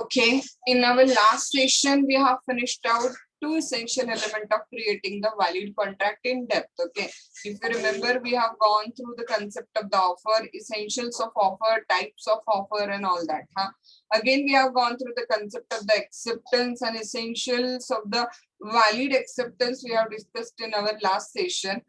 Okay, in our last session, we have finished out two essential elements of creating the valid contract in depth. Okay, if you remember, we have gone through the concept of the offer, essentials of offer, types of offer, and all that. Huh? Again, we have gone through the concept of the acceptance and essentials of the valid acceptance we have discussed in our last session.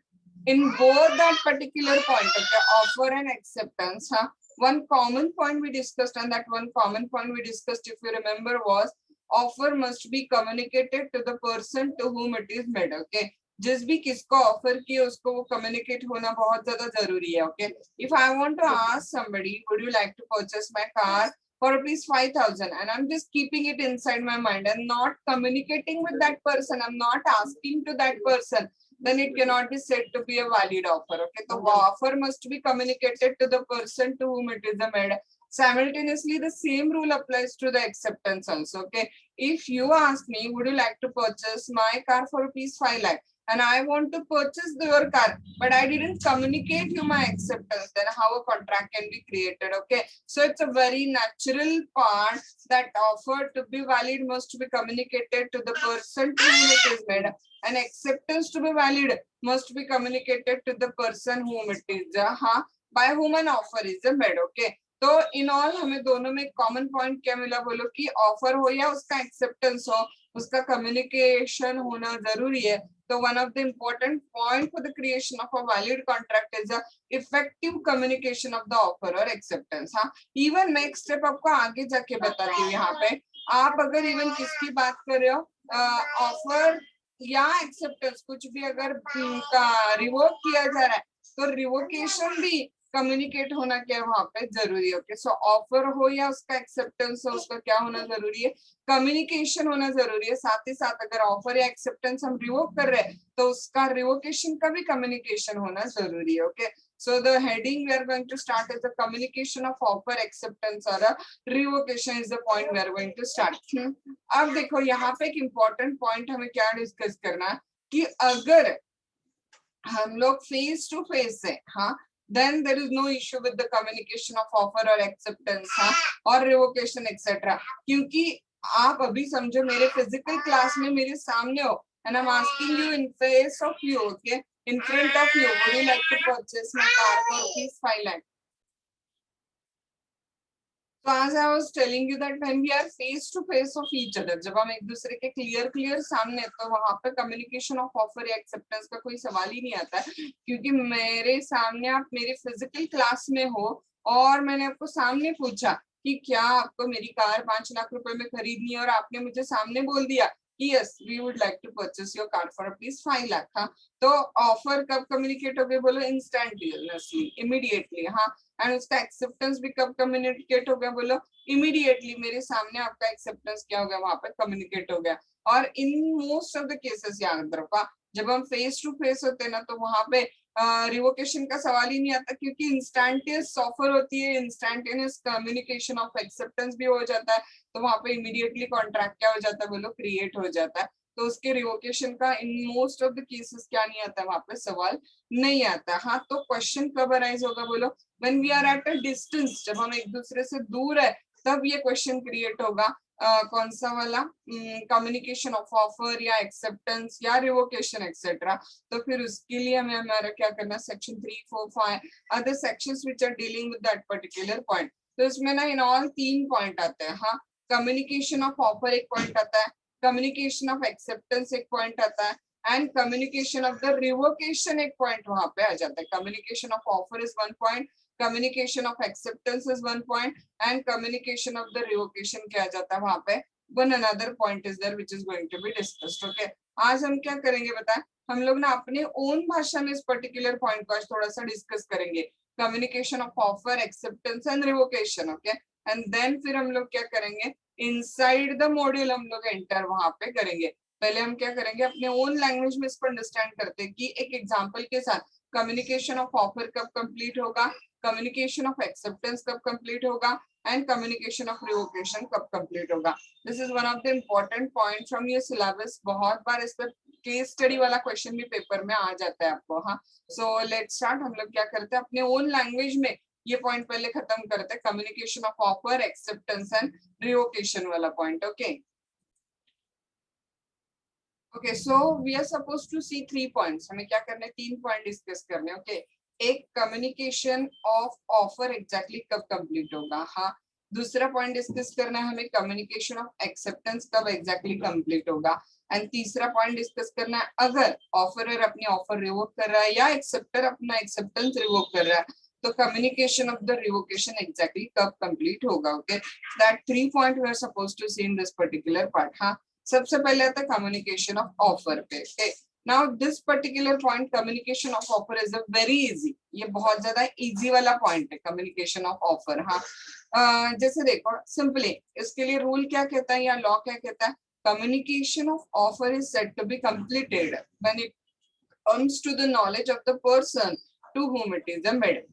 In both that particular point, okay, offer and acceptance, huh? One common point we discussed, and that one common point we discussed, if you remember, was offer must be communicated to the person to whom it is made. Okay, जिस भी किसको offer किए उसको वो communicate होना बहुत ज्यादा जरूरी है. Okay, if I want to ask somebody, would you like to purchase my car for rupees 5,000, and I'm just keeping it inside my mind and not communicating with that person, I'm not asking to that person, then it cannot be said to be a valid offer. Okay, so offer must be communicated to the person to whom it is made. Simultaneously, the same rule applies to the acceptance also. Okay, if you ask me, would you like to purchase my car for rupees 5 lakh, and I want to purchase your car, but I didn't communicate you my acceptance, then how a contract can be created? Okay, so it's a very natural part that offer to be valid must be communicated to the person to whom it is made, and acceptance to be valid must be communicated to the person whom it is by whom an offer is made. Okay, तो in all हमें दोनों में common point क्या मिला? बोलो कि offer हो या उसका एक्सेप्टेंस हो, उसका कम्युनिकेशन होना जरूरी है. तो one of the important point for the creation of a valid contract is the effective communication of the offer और एक्सेप्टेंस. हाँ, इवन नेक्स्ट स्टेप आपको आगे जाके बताती हूँ. यहाँ पे आप अगर इवन किसकी बात कर रहे हो, ऑफर या एक्सेप्टेंस कुछ भी अगर रिवोक किया जा रहा है, तो रिवोकेशन भी कम्युनिकेट होना क्या वहां पे जरूरी है. ओके, सो ऑफर हो या उसका एक्सेप्टेंस हो, उसका क्या होना जरूरी है? कम्युनिकेशन होना जरूरी है. साथ ही साथ अगर ऑफर या एक्सेप्टेंस हम रिवोक कर रहे हैं तो उसका रिवोकेशन का भी कम्युनिकेशन होना जरूरी है. Okay, so the heading we are going to start is the communication of offer, acceptance or a revocation is the point we are going to start. अब देखो यहाँ पे एक important point हमें क्या डिस्कस करना है कि अगर हम लोग फेस टू फेस है, हाँ, then there is no issue with the communication of offer or acceptance, हाँ, और revocation etc. क्योंकि आप अभी समझो मेरे फिजिकल क्लास में मेरे सामने हो and I'm asking you in face of you, okay, in front of you, would you like to purchase my car for rupees 5 lakh? So as I was telling you that when we are face to face of each other, जब हम एक दूसरे के clear सामने, तो वहां पे communication of offer या एक्सेप्टेंस का कोई सवाल ही नहीं आता है. क्योंकि मेरे सामने आप मेरे फिजिकल क्लास में हो और मैंने आपको सामने पूछा कि क्या आपको मेरी कार 5 लाख रुपए में खरीदनी है, और आपने मुझे सामने बोल दिया yes we would like to purchase your car for rupees 5 lakh. हाँ, तो ऑफर कब कम्युनिकेट हो गया? बोलो इंस्टेंटली, इमीडिएटली. हाँ, एंड उसका एक्सेप्टेंस भी कब कम्युनिकेट हो गया? बोलो इमीडिएटली. मेरे सामने आपका एक्सेप्टेंस क्या हो गया? वहां पे कम्युनिकेट हो गया. और in most of the cases याद रखो, जब हम फेस टू फेस होते हैं ना, तो वहां पे रिवोकेशन का सवाल ही नहीं आता, क्योंकि इंस्टेंटेनियस ऑफर होती है, इंस्टेंटेनियस कम्युनिकेशन ऑफ एक्सेप्टेंस भी हो जाता है. तो वहां पे इमीडिएटली कॉन्ट्रैक्ट क्या हो जाता है? बोलो क्रिएट हो जाता है. तो उसके रिवोकेशन का in most of the cases क्या नहीं आता है? वहां पे सवाल नहीं आता. हाँ, तो क्वेश्चन कब अराइज होगा? बोलो when we are at a distance, जब हम एक दूसरे से दूर है तब ये क्वेश्चन क्रिएट होगा. कौन सा वाला? कम्युनिकेशन ऑफ ऑफर या एक्सेप्टेंस या रिवोकेशन एक्सेट्रा. तो फिर उसके लिए हमें हमारा क्या करना? Section 3, 4, 5 other sections which are dealing with that particular point. तो इसमें ना इन ऑल 3 पॉइंट आते हैं. हाँ, कम्युनिकेशन ऑफ ऑफर एक पॉइंट आता है, कम्युनिकेशन ऑफ एक्सेप्टेंस एक पॉइंट आता है, and communication of the revocation एक पॉइंट वहां पे आ जाता है. Communication of offer is 1 point, communication of acceptance is 1 point, and communication of the revocation क्या आ जाता है वहां पे? one another point is there which is going to be discussed. Okay, आज हम क्या करेंगे बताएं? हम लोग ना अपने ओन भाषा में इस पर्टिकुलर पॉइंट को आज थोड़ा सा डिस्कस करेंगे. Communication of offer, acceptance and revocation. Okay, and then फिर हम लोग क्या करेंगे? इनसाइड द मॉड्यूल हम लोग एंटर वहां पे करेंगे. पहले हम क्या करेंगे? अपने ओन लैंग्वेज में इसको अंडरस्टैंड करते हैं कि एक एग्जांपल के साथ कम्युनिकेशन ऑफ ऑफर कब कंप्लीट होगा, कम्युनिकेशन ऑफ एक्सेप्टेंस कब कंप्लीट होगा, एंड कम्युनिकेशन ऑफ रिवोकेशन कब कंप्लीट होगा. This is one of the important point from your syllabus. बहुत बार इस पर केस स्टडी वाला क्वेश्चन भी पेपर में आ जाता है आपको. हाँ, सो लेट्स स्टार्ट. हम लोग क्या करते हैं? अपने ओन लैंग्वेज में ये पॉइंट पहले खत्म करते हैं, communication of offer, acceptance and revocation वाला point. Okay okay, so we are suppose to see 3 points. हमें क्या करना है, 3 पॉइंट डिस्कस करने. ओके एक कम्युनिकेशन ऑफ ऑफर एग्जैक्टली कब कंप्लीट होगा. हाँ दूसरा पॉइंट डिस्कस करना है हमें, कम्युनिकेशन ऑफ एक्सेप्टेंस कब एग्जैक्टली कंप्लीट होगा. एंड तीसरा पॉइंट डिस्कस करना है, अगर ऑफरर अपनी ऑफर रिवोक कर रहा है या एक्सेप्टर अपना एक्सेप्टेंस रिवोक कर रहा है तो communication of the revocation exactly कब कंप्लीट होगा. Okay that 3 point we are suppose to see in this particular part. हाँ सबसे पहले आता है कम्युनिकेशन ऑफ ऑफर पे. Now this particular point communication of offer is a very easy, ये बहुत ज्यादा इजी वाला पॉइंट है कम्युनिकेशन ऑफ ऑफर. हाँ जैसे देखो सिंपली इसके लिए रूल क्या कहता है या लॉ क्या कहता है, communication of offer is said to be completed when it comes to the knowledge of the person to whom it is made.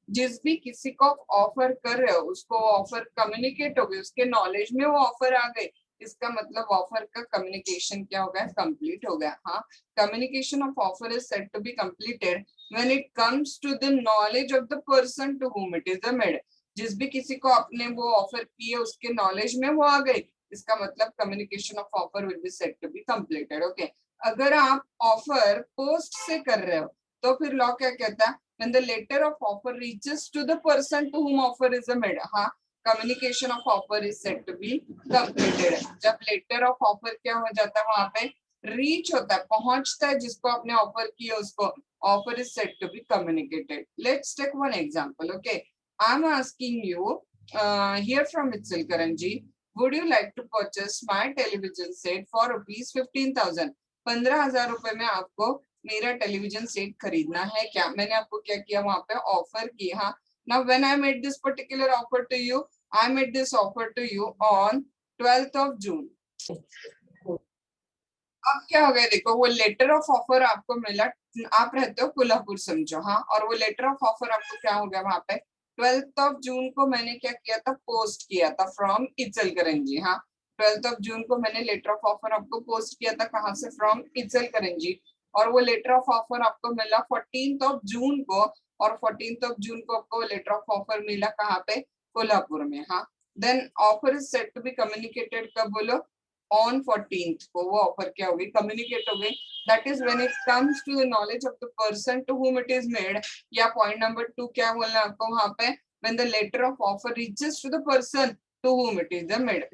जिस भी किसी को ऑफर कर रहे हो उसको ऑफर कम्युनिकेट हो गई, उसके नॉलेज में वो ऑफर आ गई, इसका मतलब ऑफर का कम्युनिकेशन क्या हो गया, कंप्लीट हो गया. हाँ communication of offer is said to be completed when it comes to the knowledge of the person to whom it is made. जिस भी किसी को आपने वो ऑफर की है उसके नॉलेज में वो आ गई, इसका मतलब communication of offer will be said to be completed. Okay अगर आप ऑफर पोस्ट से कर रहे हो तो फिर लॉ क्या कहता है, when the letter of offer reaches to the person to whom offer is made. हाँ communication of offer is said to be completed. जब letter of offer क्या हो जाता है वहां पे reach होता है, पहुंचता है जिसको आपने ऑफर किया उसको, offer is said to be communicated. Let's take one example. Okay I'm asking you here from Itzel Karanji, would you like to purchase my television set for rupees 15,000. 15,000 रुपए में आपको मेरा टेलीविजन सेट खरीदना है क्या. मैंने आपको क्या किया वहां पे ऑफर किया. हाँ now when I made this particular offer to you, I made this offer to you on 12th of June. अब क्या हो गया देखो, वो लेटर ऑफ ऑफर आपको मिला, आप रहते हो कोल्हापुर समझो. हाँ और वो लेटर ऑफ ऑफर आपको क्या हो गया वहां पे 12th of June को मैंने क्या किया था, पोस्ट किया था फ्रॉम इचलकरंजी. हाँ 12th of June को मैंने लेटर ऑफ ऑफर आपको पोस्ट किया था, कहाँ से, फ्रॉम इचलकरंजी. और वो लेटर ऑफ ऑफर आपको मिला 14th of June को, और 14th of June को आपको लेटर ऑफ ऑफर मिला कहाँ पे, कोल्हापुर में. हाँ then offer is said to be communicated कब बोलो, ऑन 14th को वो ऑफर क्या होगी, कम्युनिकेट हो गई. That is when it comes to the knowledge of the person to whom it is made. या पॉइंट नंबर 2 क्या बोलना है आपको वहां पे, when the letter of offer reaches to the person to whom it is made.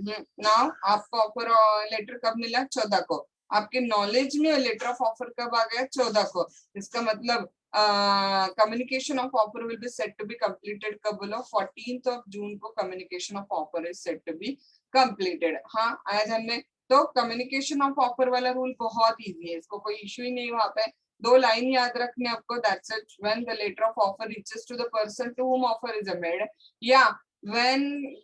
Now आपको offer letter कब मिला, 14 को. आपके नॉलेज में लेटर ऑफ ऑफर कब आ गया, 14 को. इसका मतलब communication of offer will be said to be completed कब बोलो, 14th of June को communication of offer is said to be completed. हाँ आया ध्यान में. तो कम्युनिकेशन ऑफ ऑफर वाला रूल बहुत इजी है, इसको कोई इश्यू ही नहीं वहां पे. 2 लाइन याद रखने आपको, that's it, when the letter of offer reaches to the person to whom offer is made, या when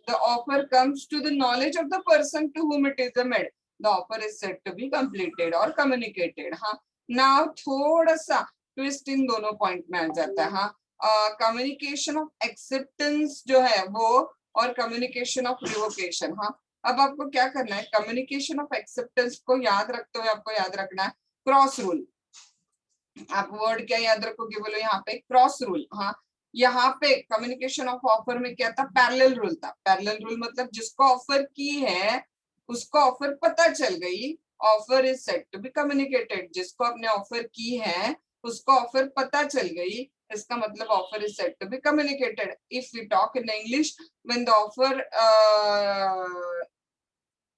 the offer comes to the knowledge of the person to whom it is made, the offer is said to be completed or communicated. हाँ now थोड़ा सा twist in दोनों point में आ जाता है. हाँ communication of acceptance जो है वो, और कम्युनिकेशन ऑफ रिवोकेशन. हाँ अब आपको क्या करना है, कम्युनिकेशन ऑफ एक्सेप्टेंस को याद रखते हुए आपको याद रखना है क्रॉस रूल. आप वर्ड क्या याद रखोगे बोलो, यहाँ पे क्रॉस रूल. हाँ यहाँ पे कम्युनिकेशन ऑफ ऑफर में क्या था, पैरेलल रूल था. पैरेलल रूल मतलब जिसको ऑफर की है उसको ऑफर पता चल गई, offer is said to be communicated. जिसको आपने ऑफर की है उसको ऑफर पता चल गई, इसका मतलब offer is said to be communicated. If we talk in English, when the offer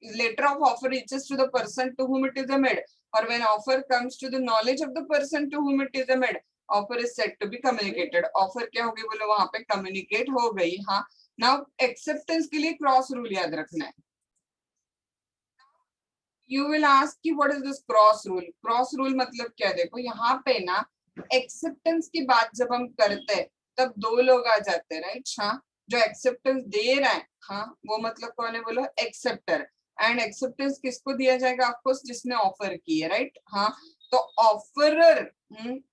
letter of offer reaches to the person to whom it is made, or when offer comes to the knowledge of the person to whom it is made, offer is said to be communicated. Offer क्या होगी बोलो, वहां पे communicate हो गई. हाँ now acceptance के लिए cross rule याद रखना है. You will ask कि what is this cross rule. Cross rule मतलब क्या, देखो यहाँ पे ना acceptance की बात जब हम करते हैं तब 2 लोग आ जाते हैं, राइट. हाँ जो एक्सेप्टेंस दे रहा है, हाँ वो मतलब कौन है बोलो, एक्सेप्टर. एंड एक्सेप्टेंस किसको दिया जाएगा, आपको जिसने ऑफर की है, राइट. हाँ तो ऑफरर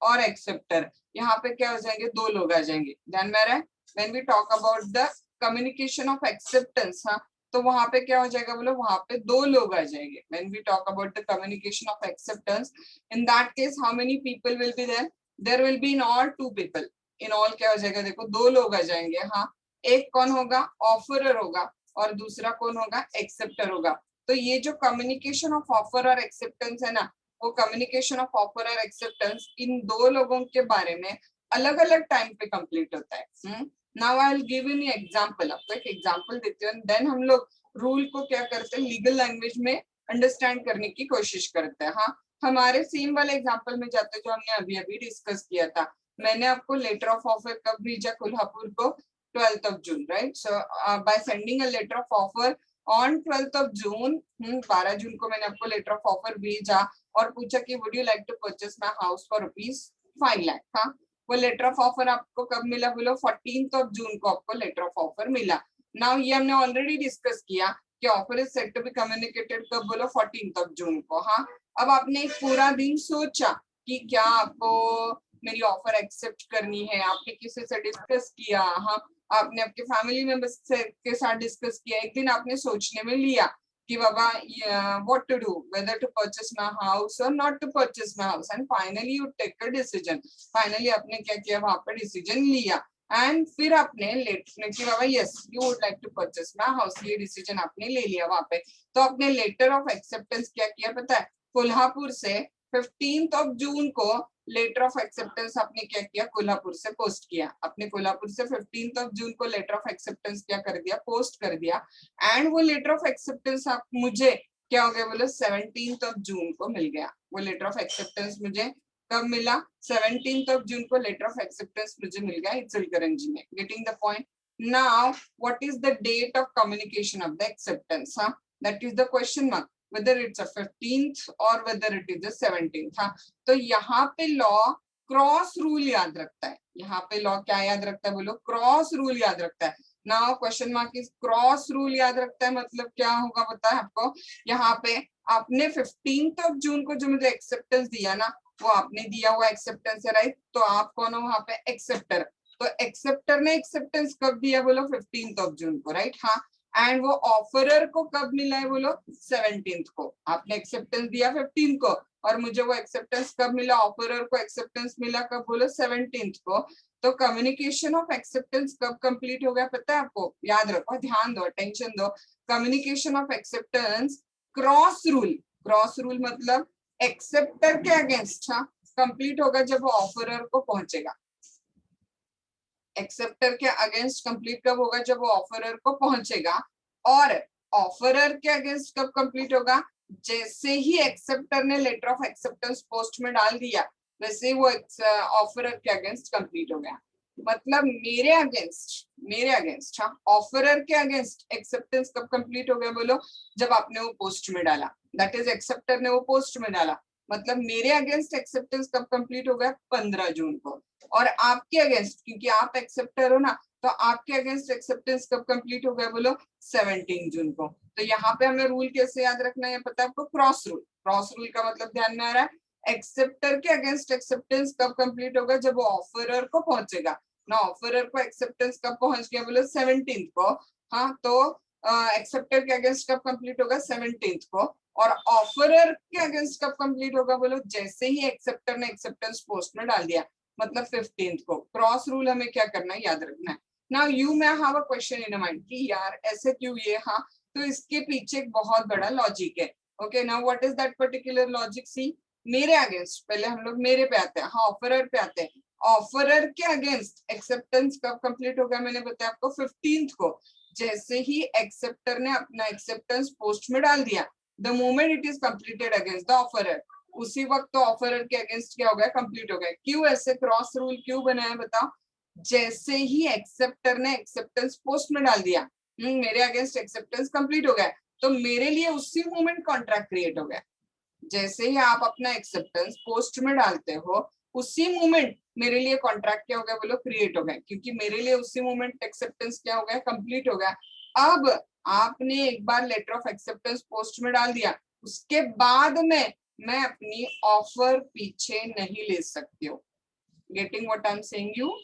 और एक्सेप्टर यहाँ पे क्या हो जाएंगे, 2 लोग आ जाएंगे. ध्यान में आ रहा है. When we talk about the communication of acceptance, हाँ तो वहां पे क्या हो जाएगा बोलो, वहां पे 2 लोग आ जाएंगे. When we talk about the communication of acceptance, in that case how many people will be there, there will be in all 2 people. In all क्या हो जाएगा, देखो दो लोग आ जाएंगे, हाँ एक कौन होगा, ऑफरर होगा और दूसरा कौन होगा, एक्सेप्टर होगा। तो ये जो कम्युनिकेशन ऑफ ऑफर और एक्सेप्टेंस है ना, वो कम्युनिकेशन ऑफ ऑफर और एक्सेप्टेंस इन दो लोगों के बारे में अलग अलग टाइम पे कंप्लीट होता है। Now I will give in example, आपको एक एग्जांपल देते हैं, देन हम लोग रूल को क्या करते हैं, लीगल लैंग्वेज में अंडरस्टैंड करने की कोशिश करते हैं। हाँ, हमारे सेम वाले एग्जांपल में जाते हैं जो हमने अभी अभी डिस्कस किया था। मैंने आपको लेटर ऑफ ऑफर कब भेजा कोल्हापुर को, 12th of June, right? So by sending a letter of offer on 12th of June, 12 जून को मैंने आपको लेटर ऑफ ऑफर भेजा और पूछा कि would you like to purchase my house for ₹5 lakh. हाँ, वो लेटर ऑफ ऑफर आपको कब मिला, बोलो 14th of June को आपको लेटर ऑफ ऑफर मिला। नाउ ये हमने ऑलरेडी डिस्कस किया कि offer is set to be communicated कब, बोलो 14th of June को। हाँ, अब आपने एक पूरा दिन सोचा कि क्या आपको मेरी ऑफर एक्सेप्ट करनी है, आपने किसी से डिस्कस किया, हाँ आपने आपके फैमिली मेंबर्स के साथ डिस्कस किया, एक दिन आपने सोचने में लिया कि बाबा what to do, whether to purchase my house और not to purchase my house, and finally you take a decision. Finally आपने क्या किया, वहां पर डिसीजन लिया एंड फिर आपने लेटर कि बाबा yes you would like to purchase my house, ये डिसीजन आपने ले लिया वहां पे। तो आपने लेटर ऑफ एक्सेप्टेंस क्या किया पता है, कोल्हापुर से 15th of June को लेटर ऑफ एक्सेप्टेंस आपने क्या किया, कोल्हापुर से पोस्ट किया। आपने कोल्हापुर से 15th of June को लेटर ऑफ एक्सेप्टेंस क्या कर दिया, पोस्ट कर दिया। एंड वो लेटर ऑफ एक्सेप्टेंस आप मुझे क्या हो गया, बोलो 17th of June को मिल गया। वो लेटर ऑफ एक्सेप्टेंस मुझे कब मिला, 17th of June को लेटर ऑफ एक्सेप्टेंस मुझे मिल गया इचलकरंजी में। Getting the point. Now what is the date of communication of the acceptance, हाँ that is the question mark, whether it's a 15th or whether it is the 17th। हाँ, तो यहाँ पे law cross rule याद रखता है। यहाँ पे लॉ क्या याद रखता है, बोलो क्रॉस रूल याद रखता है। Now question mark is cross rule याद रखता है मतलब क्या होगा पता है आपको, यहाँ पे आपने 15th of June को जो मुझे एक्सेप्टेंस दिया ना, वो आपने दिया हुआ एक्सेप्टेंस है, राइट? तो आप कौन हो वहां पे, एक्सेप्टर। तो एक्सेप्टर ने एक्सेप्टेंस कब दिया, बोलो 15th of June को, राइट? हाँ, एंड वो ऑफरर को कब मिला है, बोलो 17th को। आपने एक्सेप्टेंस दिया 15 को और मुझे वो एक्सेप्टेंस कब मिला, ऑफरर को एक्सेप्टेंस मिला कब, बोलो 17th को। तो कम्युनिकेशन ऑफ एक्सेप्टेंस कब कंप्लीट हो गया पता है आपको, याद रखो, ध्यान दो, अटेंशन दो। Communication of acceptance cross rule, cross rule मतलब एक्सेप्टर के अगेंस्ट कंप्लीट होगा जब वो ऑफरर को पहुंचेगा। एक्सेप्टर के अगेंस्ट कंप्लीट कब होगा, जब वो ऑफरर को पहुंचेगा। और ऑफरर के अगेंस्ट कब कंप्लीट होगा, जैसे ही एक्सेप्टर ने लेटर ऑफ एक्सेप्टेंस पोस्ट में डाल दिया वैसे वो ऑफरर के अगेंस्ट कंप्लीट हो गया। मतलब मेरे अगेंस्ट ऑफरर के अगेंस्ट एक्सेप्टेंस कब कंप्लीट हो गया, बोलो जब आपने वो पोस्ट में डाला, दैट इज एक्सेप्टर ने वो पोस्ट में डाला। मतलब मेरे अगेंस्ट एक्सेप्टेंस कब कंप्लीट हो गया, 15 जून को। और आपके अगेंस्ट, क्योंकि आप एक्सेप्टर हो ना, तो आपके अगेंस्ट एक्सेप्टेंस कब कंप्लीट हो गया, बोलो 17 जून को। तो यहाँ पे हमें रूल कैसे याद रखना है पता है आपको, क्रॉस रूल। क्रॉस रूल का मतलब ध्यान में आ रहा है, एक्सेप्टर के अगेंस्ट एक्सेप्टेंस कब कंप्लीट होगा, जब वो ऑफरर को पहुंचेगा ना। ऑफरर को एक्सेप्टेंस कब पहुंच गया, बोलो 17 को। हाँ, तो एक्सेप्टर के अगेंस्ट कब कंप्लीट होगा, 17 को। और ऑफरर के अगेंस्ट कब कंप्लीट होगा, बोलो जैसे ही एक्सेप्टर ने एक्सेप्टेंस पोस्ट में डाल दिया, मतलब 15 को। क्रॉस रूल हमें क्या करना है, याद रखना है। Now you may have a question in mind कि यार ऐसे क्यों ये, हाँ तो इसके पीछे एक बहुत बड़ा लॉजिक है। Okay, now what is that particular logic, see मेरे अगेंस्ट, पहले हम लोग मेरे पे आते हैं, हाँ ऑफरर पे आते हैं। ऑफरर के अगेंस्ट एक्सेप्टेंस कब कंप्लीट हो गया, मैंने बताया आपको 15 को। जैसे ही एक्सेप्टर ने अपना एक्सेप्टेंस पोस्ट में डाल दिया, the moment it is completed against the offeror, उसी वक्त तो ऑफरर के अगेंस्ट क्या हो गया, कंप्लीट हो गया। क्यों ऐसे क्रॉस रूल क्यों बनाया बताओ, जैसे ही एक्सेप्टर ने एक्सेप्टेंस पोस्ट में डाल दिया, मेरे अगेंस्ट एक्सेप्टेंस कंप्लीट हो गया, तो मेरे लिए उसी मोमेंट कॉन्ट्रैक्ट क्रिएट हो गया। जैसे ही आप अपना एक्सेप्टेंस पोस्ट में डालते हो, उसी मोमेंट मेरे लिए कॉन्ट्रैक्ट क्या हो गया, बोलो क्रिएट हो गया, क्योंकि मेरे लिए उसी मोमेंट एक्सेप्टेंस क्या हो गया, कंप्लीट हो गया। अब आपने एक बार लेटर ऑफ एक्सेप्टेंस पोस्ट में डाल दिया, उसके बाद में मैं अपनी ऑफर पीछे नहीं ले सकती हूँ। Getting what I am saying you,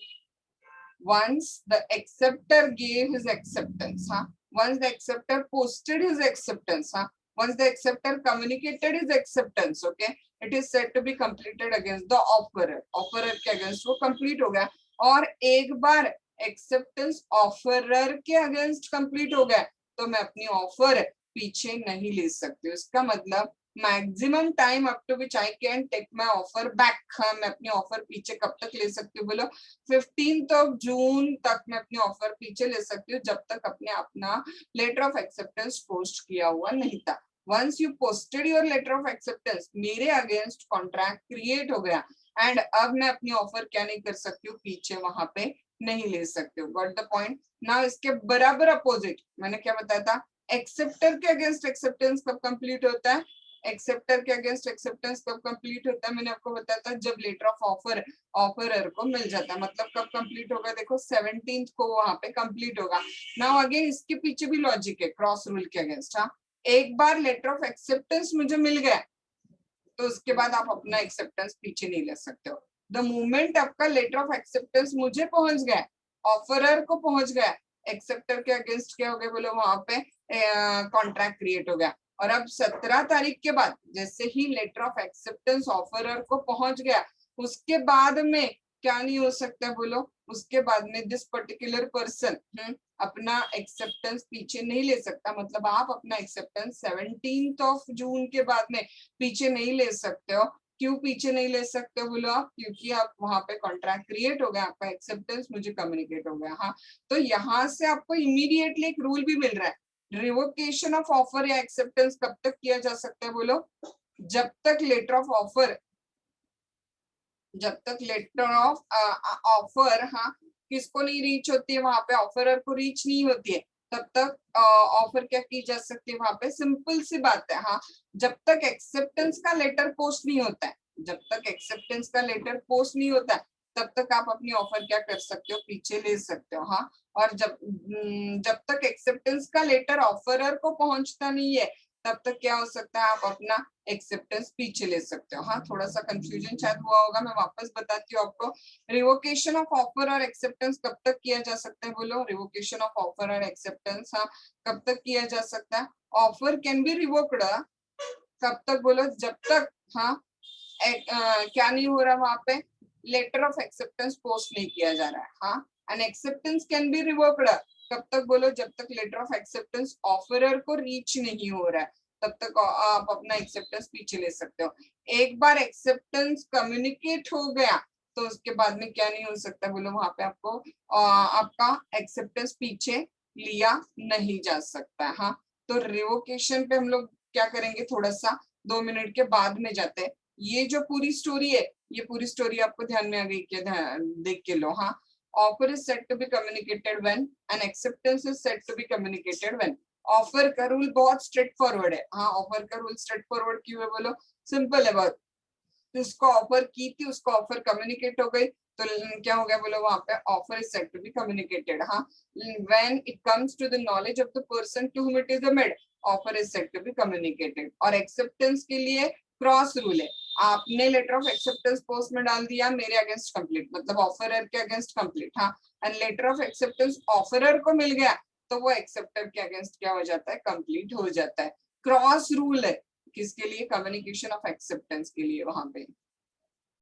once the acceptor gave his acceptance, once the acceptor posted his acceptance, once the acceptor communicated his acceptance, okay, it is said to be completed against the offerer। offerer के against वो complete हो गया। और एक बार acceptance offeror के against complete हो गया तो मैं अपनी ऑफर पीछे नहीं ले सकती। इसका मतलब maximum time up to which I can take my offer back, मैं अपनी ऑफर पीछे कब तक ले सकती हूँ बोलो, 15 जून तक मैं अपनी ऑफर पीछे ले सकती हूँ, जब तक अपने अपना लेटर ऑफ एक्सेप्टेंस पोस्ट किया हुआ नहीं था। Once you posted your letter of acceptance, मेरे अगेंस्ट कॉन्ट्रैक्ट क्रिएट हो गया एंड अब मैं अपनी ऑफर क्या नहीं कर सकती हूँ, पीछे वहां पे नहीं ले सकते हो। Got the point. नाउ इसके बराबर अपोजिट मैंने क्या बताया था, एक्सेप्टर के अगेंस्ट एक्सेप्टेंस कब कंप्लीट होता है, एक्सेप्टर के अगेंस्ट एक्सेप्टेंस कब कंप्लीट होता है, मैंने आपको बताया था जब लेटर ऑफ ऑफर ऑफरर को मिल जाता है। मतलब कब कंप्लीट होगा, देखो 17 को वहां पे कंप्लीट होगा। नाउ अगेन इसके पीछे भी लॉजिक है क्रॉस रूल के अगेंस्ट। हाँ, एक बार लेटर ऑफ एक्सेप्टेंस मुझे मिल गया तो उसके बाद आप अपना एक्सेप्टेंस पीछे नहीं ले सकते हो। द मोमेंट आपका लेटर ऑफ एक्सेप्टेंस मुझे पहुंच गया, ऑफरर को पहुंच गया, एक्सेप्टर के अगेंस्ट क्या हो गया बोलो, वहां पे कॉन्ट्रैक्ट क्रिएट हो गया। और अब 17 तारीख के बाद जैसे ही लेटर ऑफ एक्सेप्टेंस ऑफरर को पहुंच गया, उसके बाद में क्या नहीं हो सकता बोलो, उसके बाद में दिस पर्टिकुलर पर्सन अपना एक्सेप्टेंस पीछे नहीं ले सकता। मतलब आप अपना एक्सेप्टेंस 17 जून के बाद में पीछे नहीं ले सकते हो। क्यों पीछे नहीं ले सकते हो बोलो आप, क्योंकि आप वहां पे कॉन्ट्रैक्ट क्रिएट हो गया, आपका एक्सेप्टेंस मुझे कम्युनिकेट हो गया। हाँ, तो यहाँ से आपको इमीडिएटली एक रूल भी मिल रहा है, रिवोकेशन ऑफ ऑफर या एक्सेप्टेंस कब तक किया जा सकता है बोलो, जब तक लेटर ऑफ ऑफर, जब तक लेटर ऑफ ऑफर हाँ किसको नहीं रीच होती है, वहां पे ऑफरर को रीच नहीं होती है, तब तक ऑफर क्या की जा सकती है वहां पे, सिंपल सी बात है। हाँ, जब तक एक्सेप्टेंस का लेटर पोस्ट नहीं होता है, जब तक एक्सेप्टेंस का लेटर पोस्ट नहीं होता है तब तक आप अपनी ऑफर क्या कर सकते हो, पीछे ले सकते हो। हाँ, और जब तक एक्सेप्टेंस का लेटर ऑफरर को पहुंचता नहीं है तब तक क्या हो सकता है, आप अपना एक्सेप्टेंस पीछे ले सकते हो। हाँ, थोड़ा सा कंफ्यूजन शायद हुआ होगा, मैं वापस बताती हूँ आपको। रिवोकेशन ऑफ ऑफर और एक्सेप्टेंस कब तक किया जा सकता है बोलो, रिवोकेशन ऑफ ऑफर और एक्सेप्टेंस हाँ कब तक किया जा सकता है, ऑफर कैन बी रिवोक्ड कब तक बोलो, जब तक हाँ क्या नहीं हो रहा वहां पे, लेटर ऑफ एक्सेप्टेंस पोस्ट नहीं किया जा रहा है। हाँ, and acceptance can be revoked कब तक बोलो, जब तक लेटर ऑफ एक्सेप्टेंस ऑफरर को रीच नहीं हो रहा है तब तक आप अपना एक्सेप्टेंस पीछे ले सकते हो। एक बार एक्सेप्टेंस कम्युनिकेट हो गया तो उसके बाद में क्या नहीं हो सकता बोलो, वहां पे आपको आपका एक्सेप्टेंस पीछे लिया नहीं जा सकता। हाँ, तो रिवोकेशन पे हम लोग क्या करेंगे, थोड़ा सा 2 मिनट के बाद में जाते हैं। ये जो पूरी स्टोरी है, ये पूरी स्टोरी आपको ध्यान में आ गई क्या, देख के लो। हाँ, offer is said to be communicated when and acceptance is said to be communicated when। Offer का रूल बहुत स्ट्रेट फॉरवर्ड है। हाँ, ऑफर का रूल स्ट्रेट फॉरवर्ड क्यों है बोलो, सिंपल है बहुत। उसको ऑफर की थी, उसको ऑफर कम्युनिकेट हो गई तो क्या हो गया बोलो, वहां पे offer is said to be communicated. हाँ, when it comes to the knowledge of the person to whom it is made, offer is said to be communicated. और एक्सेप्टेंस के लिए क्रॉस रूल है, आपने लेटर ऑफ एक्सेप्टेंस पोस्ट में डाल दिया मेरे अगेंस्ट कंप्लीट, मतलब ऑफरर के अगेंस्ट कंप्लीट। हाँ, and later of acceptance offeror को मिल गया तो वो एक्सेप्टर के अगेंस्ट क्या हो जाता है, कंप्लीट हो जाता है। क्रॉस रूल है किसके लिए, कम्युनिकेशन ऑफ एक्सेप्टेंस के लिए वहां पे।